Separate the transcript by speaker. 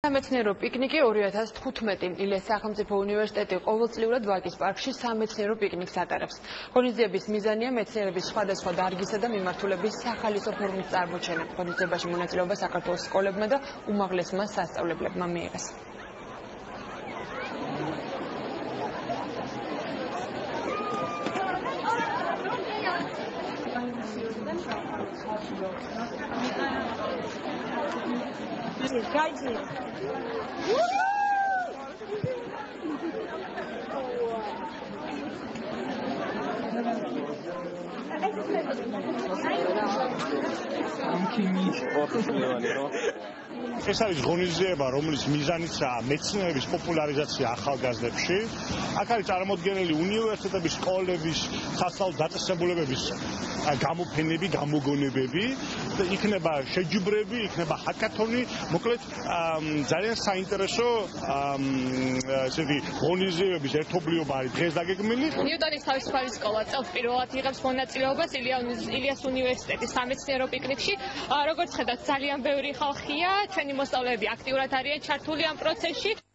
Speaker 1: სამეცნიერო პიკნიკი 2015 ილიას სახელმწიფო უნივერსიტეტი ყოველწლიურად ვაკის პარკში სამეცნიერო პიკნიკს ატარებს. ღონისძიების მიზანია მეცნიერების სხვადასხვა დარგისა და მიმართულების სახალისო ფორმის წარმოჩენა. ღონისძიებაში მონაწილეობა საქართველოს სკოლებმა და უმაღლესმა სასწავლებლებმა მიიღეს.
Speaker 2: ეს არის ღონისძიება, რომლის მიზანიცაა მეცნიერების პოპულარიზაცია ახალგაზრდებში. აქ არის წარმოდგენილი უნივერსიტეტების, სკოლების, სასწავლო დაწესებულებების გამოფენები, გამოგონებები, იქნება შეჯიბრები, იქნება ჰაკათონი, მოკლედ ძალიან საინტერესო ესეთი ღონისძიებების ერთობლიობა არის დღეს დაგეგმილი.
Speaker 3: ნიუტონის თავისუფალი სკოლა წელს პირველად იღებს მონაწილეობას ილიას უნივერსიტეტის სამეცნიერო პიკნიკში. როგორც ხედავთ, ძალიან ბევრი ხალხია, ჩვენი მოსწავლეები აქტიურად არიან ჩართული ამ პროცესში.